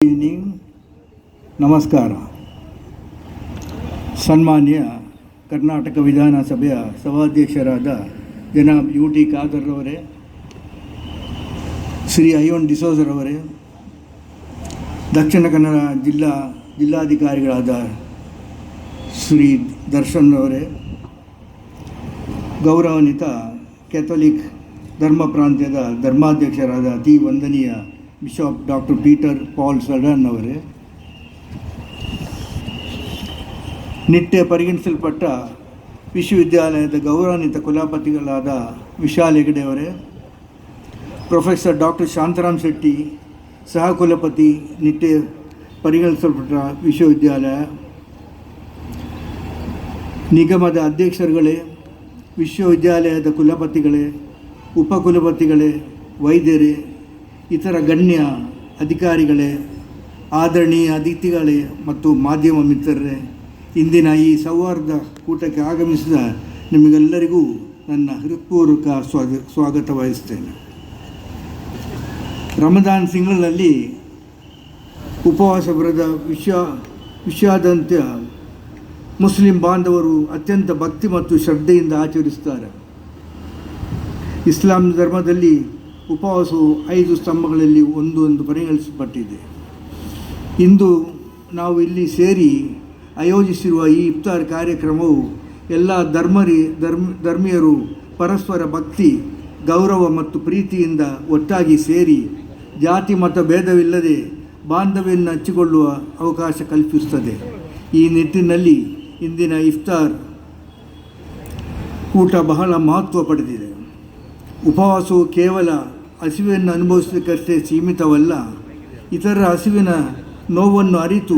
Evening. ನಮಸ್ಕಾರ. ಸನ್ಮಾನ್ಯ ಕರ್ನಾಟಕ ವಿಧಾನಸಭೆಯ ಸಭಾಧ್ಯಕ್ಷರಾದ ಜನಾಬ್ UT ಖಾದರ್ ಅವರೇ, ಶ್ರೀ ಐವನ್ ಡಿಸೋಜರವರೇ, ದಕ್ಷಿಣ ಕನ್ನಡ ಜಿಲ್ಲಾಧಿಕಾರಿಗಳಾದ ಶ್ರೀ ದರ್ಶನ್ ಅವರೇ, ಗೌರವಾನ್ವಿತ ಕ್ಯಾಥೋಲಿಕ್ ಧರ್ಮ ಪ್ರಾಂತ್ಯದ ಧರ್ಮಾಧ್ಯಕ್ಷರಾದ ಅತಿ ವಂದನೀಯ ಬಿಷಪ್ ಡಾಕ್ಟರ್ ಪೀಟರ್ ಪಾಲ್ ಸಲ್ಡನ್ ಅವರೇ, ನಿಟ್ಟೆ ಪರಿಗಣಿಸಲ್ಪಟ್ಟ ವಿಶ್ವವಿದ್ಯಾಲಯದ ಗೌರವಾನ್ವಿತ ಕುಲಪತಿಗಳಾದ ವಿಶಾಲ್ ಹೆಗಡೆ ಅವರೇ, ಪ್ರೊಫೆಸರ್ ಡಾಕ್ಟರ್ ಶಾಂತರಾಮ್ ಶೆಟ್ಟಿ, ಸಹ ಕುಲಪತಿ, ನಿಟ್ಟೆ ಪರಿಗಣಿಸಲ್ಪಟ್ಟ ವಿಶ್ವವಿದ್ಯಾಲಯ, ನಿಗಮದ ಅಧ್ಯಕ್ಷರುಗಳೇ, ವಿಶ್ವವಿದ್ಯಾಲಯದ ಕುಲಪತಿಗಳೇ, ಉಪಕುಲಪತಿಗಳೇ, ವೈದ್ಯರೇ, ಇತರ ಗಣ್ಯ ಅಧಿಕಾರಿಗಳೇ, ಆದರಣೀಯ ಅತಿಥಿಗಳೇ ಮತ್ತು ಮಾಧ್ಯಮ ಮಿತ್ರರೇ, ಇಂದಿನ ಈ ಸೌಹಾರ್ದ ಕೂಟಕ್ಕೆ ಆಗಮಿಸಿದ ನಿಮಗೆಲ್ಲರಿಗೂ ನನ್ನ ಹೃತ್ಪೂರ್ವಕ ಸ್ವಾಗತ ವಹಿಸ್ತೇನೆ. ರಮದಾನ್ ತಿಂಗಳಲ್ಲಿ ಉಪವಾಸ ವ್ರತ ವಿಶ್ವಾದ್ಯಂತ ಮುಸ್ಲಿಂ ಬಾಂಧವರು ಅತ್ಯಂತ ಭಕ್ತಿ ಮತ್ತು ಶ್ರದ್ಧೆಯಿಂದ ಆಚರಿಸುತ್ತಾರೆ. ಇಸ್ಲಾಂ ಧರ್ಮದಲ್ಲಿ ಉಪವಾಸವು 5 ಸ್ತಂಭಗಳಲ್ಲಿ ಒಂದು ಪರಿಗಣಿಸಲ್ಪಟ್ಟಿದೆ. ಇಂದು ನಾವು ಇಲ್ಲಿ ಸೇರಿ ಆಯೋಜಿಸಿರುವ ಈ ಇಫ್ತಾರ್ ಕಾರ್ಯಕ್ರಮವು ಎಲ್ಲ ಧರ್ಮೀಯರು ಪರಸ್ಪರ ಭಕ್ತಿ, ಗೌರವ ಮತ್ತು ಪ್ರೀತಿಯಿಂದ ಒಟ್ಟಾಗಿ ಸೇರಿ ಜಾತಿ ಮತ ಭೇದವಿಲ್ಲದೆ ಬಾಂಧವ್ಯವನ್ನು ಹಂಚಿಕೊಳ್ಳುವ ಅವಕಾಶ ಕಲ್ಪಿಸುತ್ತದೆ. ಈ ನಿಟ್ಟಿನಲ್ಲಿ ಇಂದಿನ ಇಫ್ತಾರ್ ಕೂಟ ಬಹಳ ಮಹತ್ವ ಪಡೆದಿದೆ. ಉಪವಾಸವು ಕೇವಲ ಹಸಿವನ್ನು ಅನುಭವಿಸಲಿಕ್ಕಷ್ಟೇ ಸೀಮಿತವಲ್ಲ, ಇತರ ಹಸಿವಿನ ನೋವನ್ನು ಅರಿತು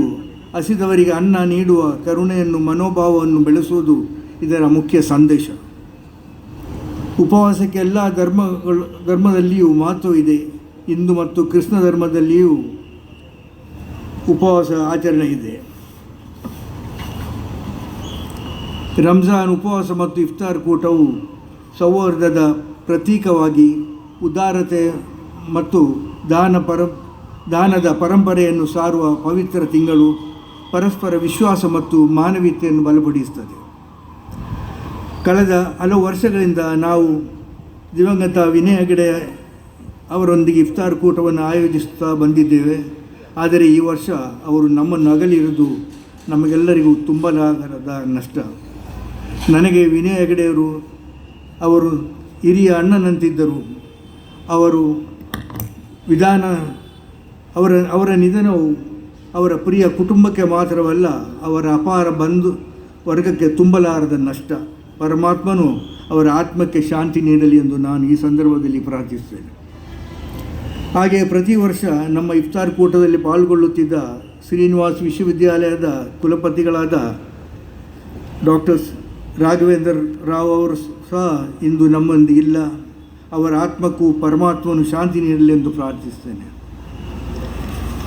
ಹಸಿದವರಿಗೆ ಅನ್ನ ನೀಡುವ ಕರುಣೆಯನ್ನು ಮನೋಭಾವವನ್ನು ಬೆಳೆಸುವುದು ಇದರ ಮುಖ್ಯ ಸಂದೇಶ. ಉಪವಾಸಕ್ಕೆ ಎಲ್ಲ ಧರ್ಮದಲ್ಲಿಯೂ ಮಹತ್ವವಿದೆ. ಹಿಂದೂ ಮತ್ತು ಕ್ರಿಸ್ತ ಧರ್ಮದಲ್ಲಿಯೂ ಉಪವಾಸ ಆಚರಣೆ ಇದೆ. ರಂಜಾನ್ ಉಪವಾಸ ಮತ್ತು ಇಫ್ತಾರ್ ಕೂಟವು ಸೌಹಾರ್ದದ ಪ್ರತೀಕವಾಗಿ ಉದಾರತೆ ಮತ್ತು ದಾನದ ಪರಂಪರೆಯನ್ನು ಸಾರುವ ಪವಿತ್ರ ತಿಂಗಳು, ಪರಸ್ಪರ ವಿಶ್ವಾಸ ಮತ್ತು ಮಾನವೀಯತೆಯನ್ನು ಬಲಪಡಿಸುತ್ತದೆ. ಕಳೆದ ಹಲವು ವರ್ಷಗಳಿಂದ ನಾವು ದಿವಂಗತ ವಿನಯ್ ಹೆಗಡೆ ಅವರೊಂದಿಗೆ ಇಫ್ತಾರ್ ಕೂಟವನ್ನು ಆಯೋಜಿಸುತ್ತಾ ಬಂದಿದ್ದೇವೆ. ಆದರೆ ಈ ವರ್ಷ ಅವರು ನಮ್ಮನ್ನು ಅಗಲಿರುವುದು ನಮಗೆಲ್ಲರಿಗೂ ತುಂಬಲಾಗದ ನಷ್ಟ. ನನಗೆ ವಿನಯ್ ಹೆಗಡೆಯವರು ಹಿರಿಯ ಅಣ್ಣನಂತಿದ್ದರು. ಅವರ ನಿಧನವು ಅವರ ಪ್ರಿಯ ಕುಟುಂಬಕ್ಕೆ ಮಾತ್ರವಲ್ಲ, ಅವರ ಅಪಾರ ಬಂಧು ವರ್ಗಕ್ಕೆ ತುಂಬಲಾರದ ನಷ್ಟ. ಪರಮಾತ್ಮನು ಅವರ ಆತ್ಮಕ್ಕೆ ಶಾಂತಿ ನೀಡಲಿ ಎಂದು ನಾನು ಈ ಸಂದರ್ಭದಲ್ಲಿ ಪ್ರಾರ್ಥಿಸುತ್ತೇನೆ. ಹಾಗೆಯೇ ಪ್ರತಿ ವರ್ಷ ನಮ್ಮ ಇಫ್ತಾರ್ ಕೂಟದಲ್ಲಿ ಪಾಲ್ಗೊಳ್ಳುತ್ತಿದ್ದ ಶ್ರೀನಿವಾಸ್ ವಿಶ್ವವಿದ್ಯಾಲಯದ ಕುಲಪತಿಗಳಾದ ಡಾಕ್ಟರ್ ರಾಘವೇಂದ್ರ ರಾವ್ ಅವರು ಸಹ ಇಂದು ನಮ್ಮೊಂದಿಗಿಲ್ಲ. ಅವರ ಆತ್ಮಕ್ಕೂ ಪರಮಾತ್ಮನು ಶಾಂತಿ ನೀಡಲಿ ಎಂದು ಪ್ರಾರ್ಥಿಸ್ತೇನೆ.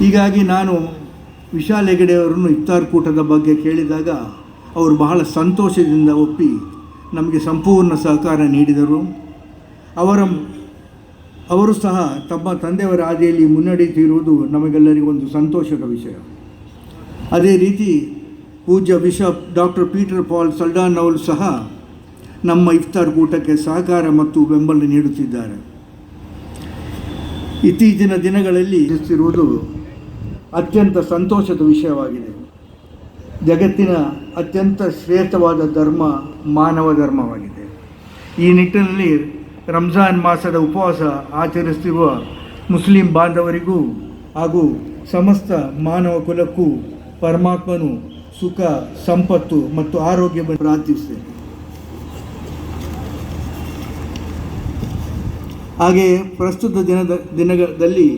ಹೀಗಾಗಿ ನಾನು ವಿಶಾಲ್ ಹೆಗಡೆಯವರನ್ನು ಇಫ್ತಾರ್ ಕೂಟದ ಬಗ್ಗೆ ಕೇಳಿದಾಗ ಅವರು ಬಹಳ ಸಂತೋಷದಿಂದ ಒಪ್ಪಿ ನಮಗೆ ಸಂಪೂರ್ಣ ಸಹಕಾರ ನೀಡಿದರು. ಅವರು ಸಹ ತಮ್ಮ ತಂದೆಯವರ ಹಾದಿಯಲ್ಲಿ ಮುನ್ನಡೆಯುತ್ತಿರುವುದು ನಮಗೆಲ್ಲರಿಗೂ ಒಂದು ಸಂತೋಷದ ವಿಷಯ. ಅದೇ ರೀತಿ ಪೂಜ್ಯ ಬಿಷಪ್ ಡಾಕ್ಟರ್ ಪೀಟರ್ ಪಾಲ್ ಸಲ್ಡನ್ ಅವರು ಸಹ ನಮ್ಮ ಇಫ್ತಾರ್ ಕೂಟಕ್ಕೆ ಸಹಕಾರ ಮತ್ತು ಬೆಂಬಲ ನೀಡುತ್ತಿದ್ದಾರೆ. ಇತ್ತೀಚಿನ ದಿನಗಳಲ್ಲಿ ಇರುವುದು ಅತ್ಯಂತ ಸಂತೋಷದ ವಿಷಯವಾಗಿದೆ. ಜಗತ್ತಿನ ಅತ್ಯಂತ ಶ್ರೇಷ್ಠವಾದ ಧರ್ಮ ಮಾನವ ಧರ್ಮವಾಗಿದೆ. ಈ ನಿಟ್ಟಿನಲ್ಲಿ ರಂಜಾನ್ ಮಾಸದ ಉಪವಾಸ ಆಚರಿಸುತ್ತಿರುವ ಮುಸ್ಲಿಂ ಬಾಂಧವರಿಗೂ ಹಾಗೂ ಸಮಸ್ತ ಮಾನವ ಕುಲಕ್ಕೂ ಪರಮಾತ್ಮನು ಸುಖ, ಸಂಪತ್ತು ಮತ್ತು ಆರೋಗ್ಯವನ್ನು ಪ್ರಾರ್ಥಿಸುತ್ತೇನೆ. ಹಾಗೆಯೇ ಪ್ರಸ್ತುತ ದಿನದಲ್ಲಿ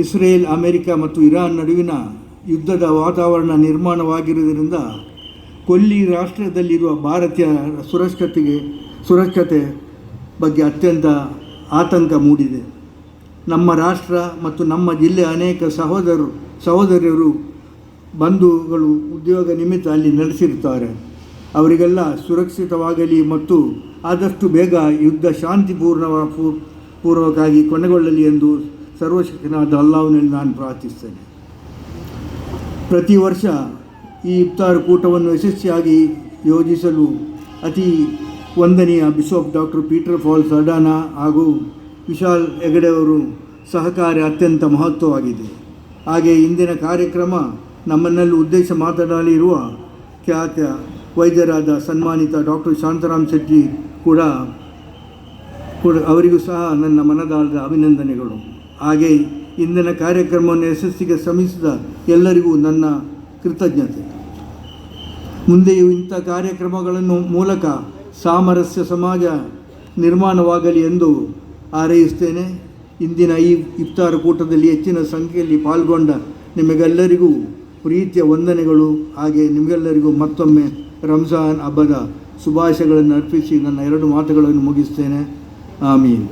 ಇಸ್ರೇಲ್, ಅಮೆರಿಕ ಮತ್ತು ಇರಾನ್ ನಡುವಿನ ಯುದ್ಧದ ವಾತಾವರಣ ನಿರ್ಮಾಣವಾಗಿರುವುದರಿಂದ ಕೊಲ್ಲಿ ರಾಷ್ಟ್ರದಲ್ಲಿರುವ ಭಾರತೀಯ ಸುರಕ್ಷತೆ ಬಗ್ಗೆ ಅತ್ಯಂತ ಆತಂಕ ಮೂಡಿದೆ. ನಮ್ಮ ರಾಷ್ಟ್ರ ಮತ್ತು ನಮ್ಮ ಜಿಲ್ಲೆಯ ಅನೇಕ ಸಹೋದರಿಯರು ಬಂಧುಗಳು ಉದ್ಯೋಗ ನಿಮಿತ್ತ ಅಲ್ಲಿ ನೆಲೆಸಿರುತ್ತಾರೆ. ಅವರಿಗೆಲ್ಲ ಸುರಕ್ಷಿತವಾಗಲಿ ಮತ್ತು ಆದಷ್ಟು ಬೇಗ ಯುದ್ಧ ಶಾಂತಿಪೂರ್ವಕವಾಗಿ ಕೊನೆಗೊಳ್ಳಲಿ ಎಂದು ಸರ್ವಶಕ್ತನಾದ ಅಲ್ಲಾಹ್ನಲ್ಲಿ ನಾನು ಪ್ರಾರ್ಥಿಸ್ತೇನೆ. ಪ್ರತಿ ವರ್ಷ ಈ ಇಫ್ತಾರ್ ಕೂಟವನ್ನು ಯಶಸ್ವಿಯಾಗಿ ಯೋಜಿಸಲು ಅತಿ ವಂದನೀಯ ಬಿಷಪ್ ಡಾಕ್ಟರ್ ಪೀಟರ್ ಫಾಲ್ಸ್ ಅಡಾನ ಹಾಗೂ ವಿಶಾಲ್ ಹೆಗಡೆ ಅವರು ಸಹಕಾರಿ ಅತ್ಯಂತ ಮಹತ್ವವಾಗಿದೆ. ಹಾಗೆ ಇಂದಿನ ಕಾರ್ಯಕ್ರಮ ನಮ್ಮನ್ನಲ್ಲಿ ಉದ್ದೇಶ ಮಾತನಾಡಲಿರುವ ಖ್ಯಾತ ವೈದ್ಯರಾದ ಸನ್ಮಾನಿತ ಡಾಕ್ಟರ್ ಶಾಂತರಾಮ್ ಶೆಟ್ಟಿ ಕೂಡ ಅವರಿಗೂ ಸಹ ನನ್ನ ಮನದಾಳದ ಅಭಿನಂದನೆಗಳು. ಹಾಗೆ ಇಂದಿನ ಕಾರ್ಯಕ್ರಮವನ್ನು ಯಶಸ್ಸಿಗೆ ಶ್ರಮಿಸಿದ ಎಲ್ಲರಿಗೂ ನನ್ನ ಕೃತಜ್ಞತೆ. ಮುಂದೆಯೂ ಇಂಥ ಕಾರ್ಯಕ್ರಮಗಳನ್ನು ಮೂಲಕ ಸಾಮರಸ್ಯ ಸಮಾಜ ನಿರ್ಮಾಣವಾಗಲಿ ಎಂದು ಹಾರೈಸುತ್ತೇನೆ. ಇಂದಿನ ಈ ಇಫ್ತಾರ್ ಕೂಟದಲ್ಲಿ ಹೆಚ್ಚಿನ ಸಂಖ್ಯೆಯಲ್ಲಿ ಪಾಲ್ಗೊಂಡ ನಿಮಗೆಲ್ಲರಿಗೂ ಪ್ರೀತಿಯ ವಂದನೆಗಳು. ಹಾಗೆ ನಿಮಗೆಲ್ಲರಿಗೂ ಮತ್ತೊಮ್ಮೆ ರಂಜಾನ್ ಹಬ್ಬದ ಶುಭಾಶಯಗಳನ್ನು ಅರ್ಪಿಸಿ ನನ್ನ 2 ಮಾತುಗಳನ್ನು ಮುಗಿಸ್ತೇನೆ. ಆಮೀನ್.